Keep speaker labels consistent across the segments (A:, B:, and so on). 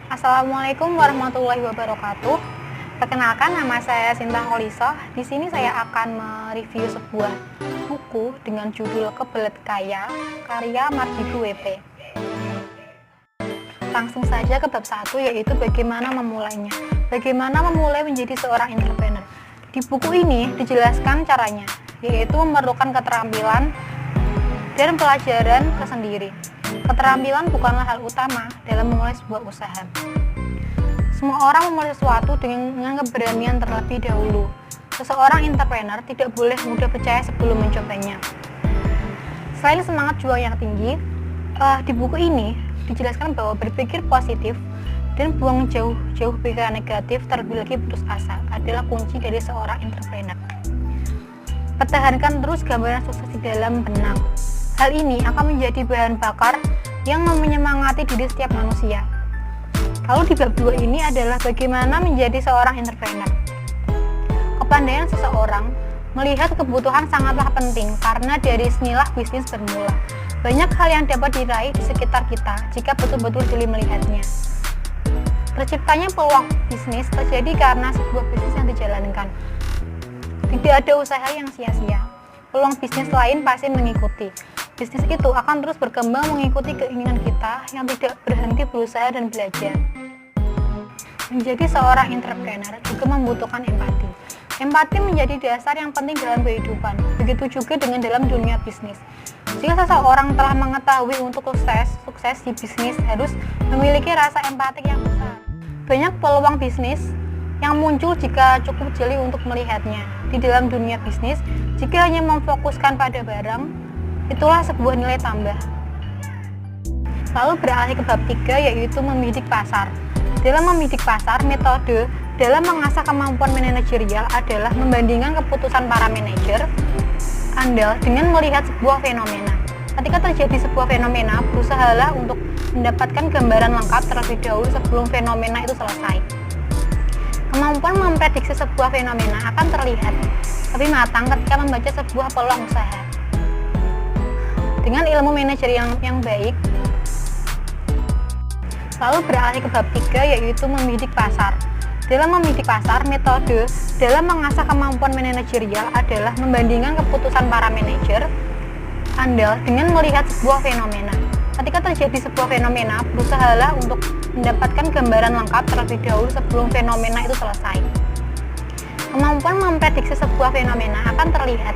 A: Assalamualaikum warahmatullahi wabarakatuh. Perkenalkan, nama saya Sinta Holisoh. Di sini saya akan mereview sebuah buku dengan judul Kebelet Kaya, karya Mardigu WP. Langsung saja ke bab 1, yaitu bagaimana memulainya. Bagaimana memulai menjadi seorang entrepreneur. Di buku ini dijelaskan caranya, yaitu memerlukan keterampilan dan pelajaran tersendiri. Keterampilan bukanlah hal utama dalam memulai sebuah usaha. Semua orang memulai sesuatu dengan keberanian terlebih dahulu. Seseorang entrepreneur tidak boleh mudah percaya sebelum mencobanya. Selain semangat juang yang tinggi, di buku ini dijelaskan bahwa berpikir positif dan buang jauh-jauh pikiran negatif, terlebih lagi putus asa, adalah kunci dari seorang entrepreneur. Pertahankan terus gambaran sukses di dalam benak. Hal ini akan menjadi bahan bakar yang menyemangati diri setiap manusia. Lalu di bab 2 ini adalah bagaimana menjadi seorang entrepreneur. Kepandaian seseorang melihat kebutuhan sangatlah penting, karena dari sinilah bisnis bermula. Banyak hal yang dapat diraih di sekitar kita jika betul-betul jeli melihatnya. Terciptanya peluang bisnis terjadi karena sebuah bisnis yang dijalankan. Tidak ada usaha yang sia-sia. Peluang bisnis lain pasti mengikuti. Bisnis itu akan terus berkembang mengikuti keinginan kita yang tidak berhenti berusaha dan belajar. Menjadi seorang entrepreneur juga membutuhkan empati. Empati menjadi dasar yang penting dalam kehidupan. Begitu juga dengan dalam dunia bisnis. Jika seseorang telah mengetahui untuk sukses di bisnis, harus memiliki rasa empati yang besar. Banyak peluang bisnis yang muncul jika cukup jeli untuk melihatnya. Di dalam dunia bisnis, jika hanya memfokuskan pada barang, itulah sebuah nilai tambah. Lalu beralih ke bab 3, yaitu membidik pasar. Dalam membidik pasar, metode dalam mengasah kemampuan manajerial adalah membandingkan keputusan para manajer andal dengan melihat sebuah fenomena. Ketika terjadi sebuah fenomena, berusahalah untuk mendapatkan gambaran lengkap terlebih dahulu sebelum fenomena itu selesai. Kemampuan memprediksi sebuah fenomena akan terlihat lebih matang ketika membaca sebuah peluang usaha. Dengan ilmu manajerial yang baik, lalu beralih ke bab 3, yaitu membidik pasar. Dalam membidik pasar, metode dalam mengasah kemampuan manajerial adalah membandingkan keputusan para manajer andal dengan melihat sebuah fenomena. Ketika terjadi sebuah fenomena, berusahalah untuk mendapatkan gambaran lengkap terlebih dahulu sebelum fenomena itu selesai. Kemampuan memprediksi sebuah fenomena akan terlihat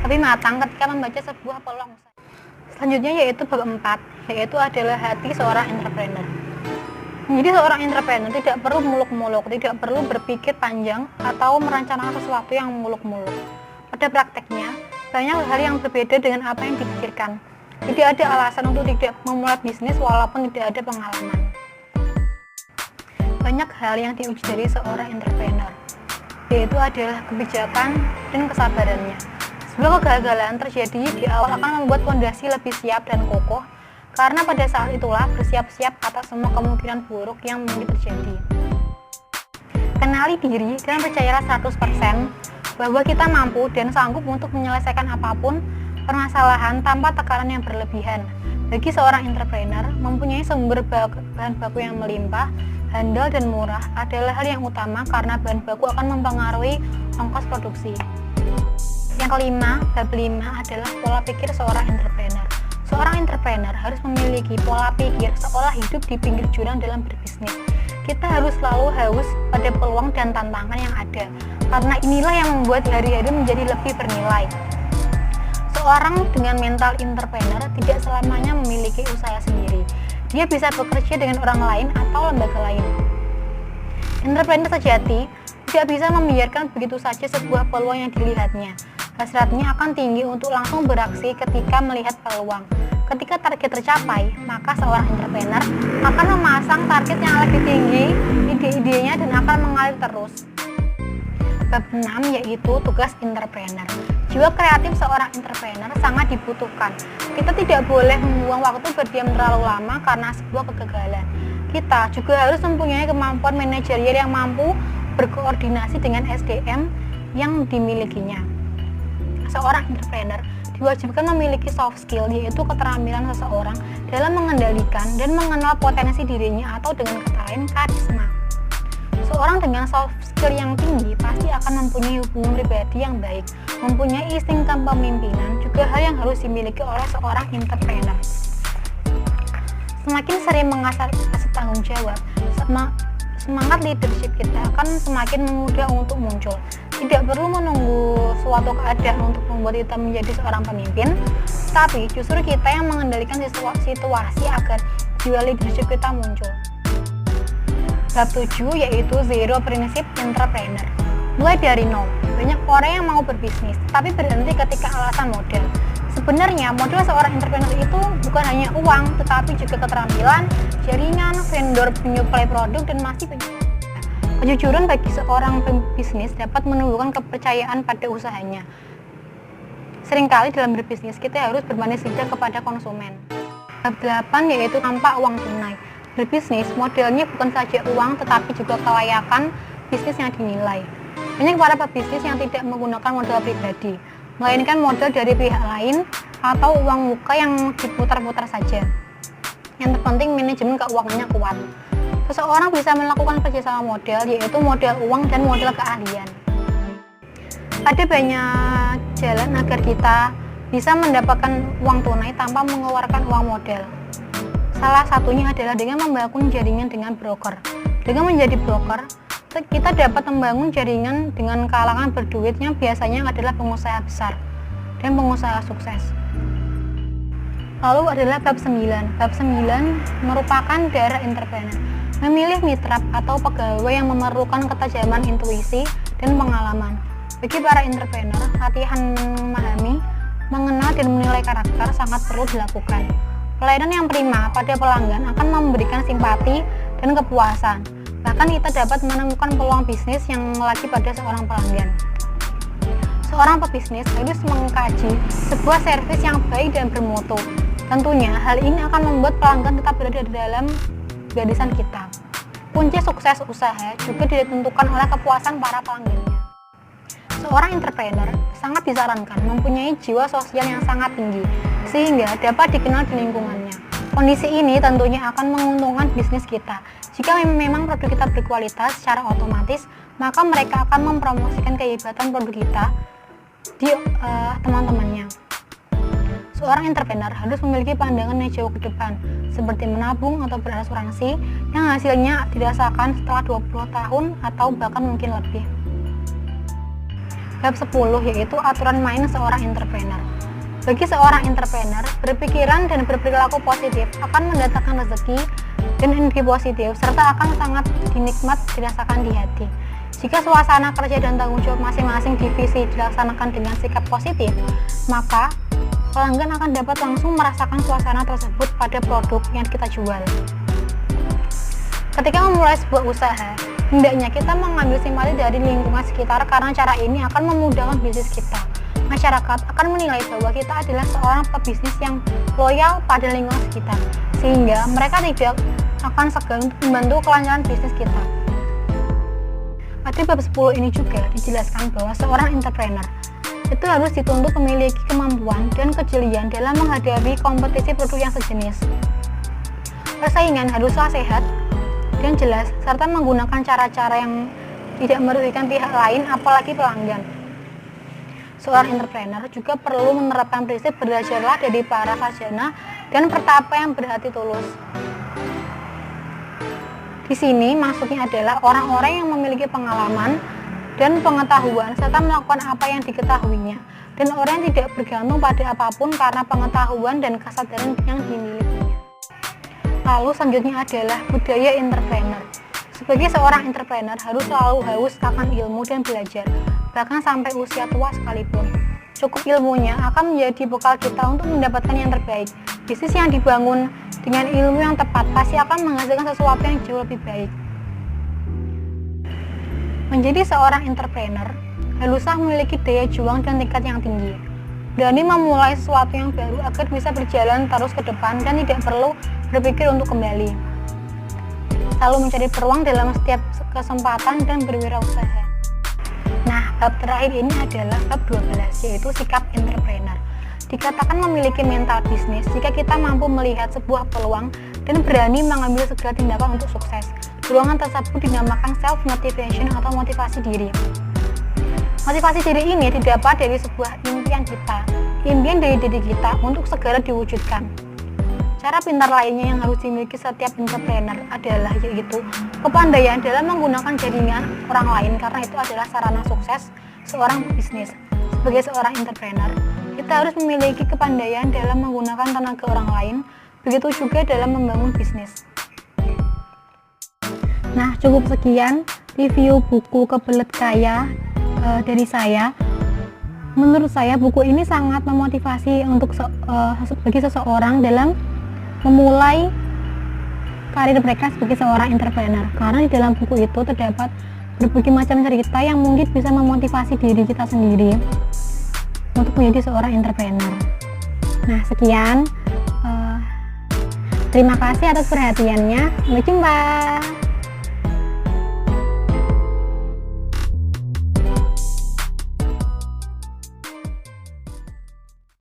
A: lebih matang ketika membaca sebuah peluang usaha. Selanjutnya yaitu bab 4, yaitu adalah hati seorang entrepreneur. Menjadi seorang entrepreneur tidak perlu muluk-muluk, tidak perlu berpikir panjang atau merencanakan sesuatu yang muluk-muluk. Pada prakteknya, banyak hal yang berbeda dengan apa yang dipikirkan. Tidak ada alasan untuk tidak memulai bisnis walaupun tidak ada pengalaman. Banyak hal yang diuji dari seorang entrepreneur, yaitu adalah kebijakan dan kesabarannya. Sebuah kegagalan terjadi di awal akan membuat fondasi lebih siap dan kokoh, karena pada saat itulah bersiap-siap atas semua kemungkinan buruk yang mungkin terjadi. Kenali diri dan percayalah 100% bahwa kita mampu dan sanggup untuk menyelesaikan apapun permasalahan tanpa tekanan yang berlebihan. Bagi seorang entrepreneur, mempunyai sumber bahan baku yang melimpah, handal dan murah adalah hal yang utama, karena bahan baku akan mempengaruhi ongkos produksi. Yang kelima, bab 5 adalah pola pikir seorang entrepreneur. Seorang entrepreneur harus memiliki pola pikir seolah hidup di pinggir jurang dalam berbisnis. Kita harus selalu haus pada peluang dan tantangan yang ada, karena inilah yang membuat hari-hari menjadi lebih bernilai. Seorang dengan mental entrepreneur tidak selamanya memiliki usaha sendiri. Dia bisa bekerja dengan orang lain atau lembaga lain. Entrepreneur sejati tidak bisa membiarkan begitu saja sebuah peluang yang dilihatnya. Hasratnya akan tinggi untuk langsung beraksi ketika melihat peluang. Ketika target tercapai, maka seorang entrepreneur akan memasang target yang lebih tinggi ide-idenya dan akan mengalir terus. Bab 6 yaitu tugas entrepreneur. Jiwa kreatif seorang entrepreneur sangat dibutuhkan. Kita tidak boleh membuang waktu berdiam terlalu lama karena sebuah kegagalan. Kita juga harus mempunyai kemampuan manajerial yang mampu berkoordinasi dengan SDM yang dimilikinya. Seorang entrepreneur diwajibkan memiliki soft skill, yaitu keterampilan seseorang dalam mengendalikan dan mengenal potensi dirinya atau dengan kata lain karisma. Seorang dengan soft skill yang tinggi pasti akan mempunyai hubungan pribadi yang baik, mempunyai insting kepemimpinan, juga hal yang harus dimiliki oleh seorang entrepreneur. Semakin sering mengasah rasa tanggung jawab, semangat leadership kita akan semakin mudah untuk muncul. Tidak perlu menunggu suatu keadaan untuk membuat kita menjadi seorang pemimpin, tapi justru kita yang mengendalikan situasi agar jiwa leadership kita muncul. Bab 7 yaitu Zero Prinsip Entrepreneur. Mulai dari nol, banyak orang yang mau berbisnis, tapi berhenti ketika alasan modal. Sebenarnya modal seorang entrepreneur itu bukan hanya uang, tetapi juga keterampilan, jaringan, vendor, penyuplai produk, dan masih banyak. Kejujuran bagi seorang pebisnis dapat menumbuhkan kepercayaan pada usahanya. Seringkali dalam berbisnis kita harus bermanis lidah kepada konsumen. Bab 8 yaitu tanpa uang tunai. Berbisnis modelnya bukan saja uang, tetapi juga kelayakan bisnis yang dinilai. Banyak para pebisnis yang tidak menggunakan modal pribadi, melainkan modal dari pihak lain atau uang muka yang diputar-putar saja. Yang terpenting manajemen keuangannya kuat. Seseorang bisa melakukan kerjasama modal, yaitu modal uang dan modal keahlian. Ada banyak jalan agar kita bisa mendapatkan uang tunai tanpa mengeluarkan uang modal. Salah satunya adalah dengan membangun jaringan dengan broker. Dengan menjadi broker, kita dapat membangun jaringan dengan kalangan berduit yang biasanya adalah pengusaha besar dan pengusaha sukses. Lalu adalah bab 9. Bab 9 merupakan daerah entrepreneur. Memilih mitra atau pegawai yang memerlukan ketajaman intuisi dan pengalaman. Bagi para entrepreneur, latihan memahami, mengenal dan menilai karakter sangat perlu dilakukan. Pelayanan yang prima pada pelanggan akan memberikan simpati dan kepuasan. Bahkan kita dapat menemukan peluang bisnis yang lagi pada seorang pelanggan. Seorang pebisnis harus mengkaji sebuah servis yang baik dan bermutu. Tentunya hal ini akan membuat pelanggan tetap berada di dalam garisan kita. Kunci sukses usaha juga ditentukan oleh kepuasan para pelanggannya. Seorang entrepreneur sangat disarankan mempunyai jiwa sosial yang sangat tinggi, sehingga dapat dikenal di lingkungannya. Kondisi ini tentunya akan menguntungkan bisnis kita. Jika memang produk kita berkualitas, secara otomatis, maka mereka akan mempromosikan kehebatan produk kita di teman-temannya. Seorang entrepreneur harus memiliki pandangan yang jauh ke depan, seperti menabung atau berasuransi, yang hasilnya dirasakan setelah 20 tahun atau bahkan mungkin lebih. Bab 10 yaitu aturan main seorang entrepreneur. Bagi seorang entrepreneur, berpikiran dan berperilaku positif akan mendatangkan rezeki dan energi positif, serta akan sangat dinikmat dirasakan di hati. Jika suasana kerja dan tanggung jawab masing-masing divisi dilaksanakan dengan sikap positif, maka pelanggan akan dapat langsung merasakan suasana tersebut pada produk yang kita jual. Ketika memulai sebuah usaha, hendaknya kita mengambil simpati dari lingkungan sekitar karena cara ini akan memudahkan bisnis kita. Masyarakat akan menilai bahwa kita adalah seorang pebisnis yang loyal pada lingkungan sekitar, sehingga mereka tidak akan segan untuk membantu kelancaran bisnis kita. Pada bab 10 ini juga dijelaskan bahwa seorang entrepreneur itu harus dituntut memiliki kemampuan dan kejelian dalam menghadapi kompetisi produk yang sejenis. Persaingan haruslah sehat dan jelas, serta menggunakan cara-cara yang tidak merugikan pihak lain, apalagi pelanggan. Seorang entrepreneur juga perlu menerapkan prinsip belajarlah dari para sarjana dan pertapa yang berhati tulus. Di sini maksudnya adalah orang-orang yang memiliki pengalaman dan pengetahuan serta melakukan apa yang diketahuinya, dan orang yang tidak bergantung pada apapun karena pengetahuan dan kesadaran yang dimilikinya. Lalu selanjutnya adalah budaya entrepreneur. Sebagai seorang entrepreneur harus selalu haus akan ilmu dan belajar, bahkan sampai usia tua sekalipun. Cukup ilmunya akan menjadi bekal kita untuk mendapatkan yang terbaik. Bisnis yang dibangun dengan ilmu yang tepat pasti akan menghasilkan sesuatu yang jauh lebih baik. Menjadi seorang entrepreneur haruslah memiliki daya juang dan tingkat yang tinggi. Berani memulai sesuatu yang baru agar bisa berjalan terus ke depan dan tidak perlu berpikir untuk kembali. Selalu mencari peluang dalam setiap kesempatan dan berwirausaha. Nah, bab terakhir ini adalah bab 12, yaitu sikap entrepreneur. Dikatakan memiliki mental bisnis jika kita mampu melihat sebuah peluang dan berani mengambil segala tindakan untuk sukses. Dorongan tersebut dinamakan self-motivation atau motivasi diri. Motivasi diri ini didapat dari sebuah impian dari diri kita untuk segera diwujudkan. Cara pintar lainnya yang harus dimiliki setiap entrepreneur adalah yaitu kepandaian dalam menggunakan jaringan orang lain, karena itu adalah sarana sukses seorang bisnis. Sebagai seorang entrepreneur, kita harus memiliki kepandaian dalam menggunakan tenaga orang lain, begitu juga dalam membangun bisnis. Nah, cukup sekian review buku Kebelet Kaya dari saya. Menurut saya buku ini sangat memotivasi untuk bagi seseorang dalam memulai karir mereka sebagai seorang entrepreneur, karena di dalam buku itu terdapat berbagai macam cerita yang mungkin bisa memotivasi diri kita sendiri untuk menjadi seorang entrepreneur. Nah, sekian, terima kasih atas perhatiannya, sampai jumpa.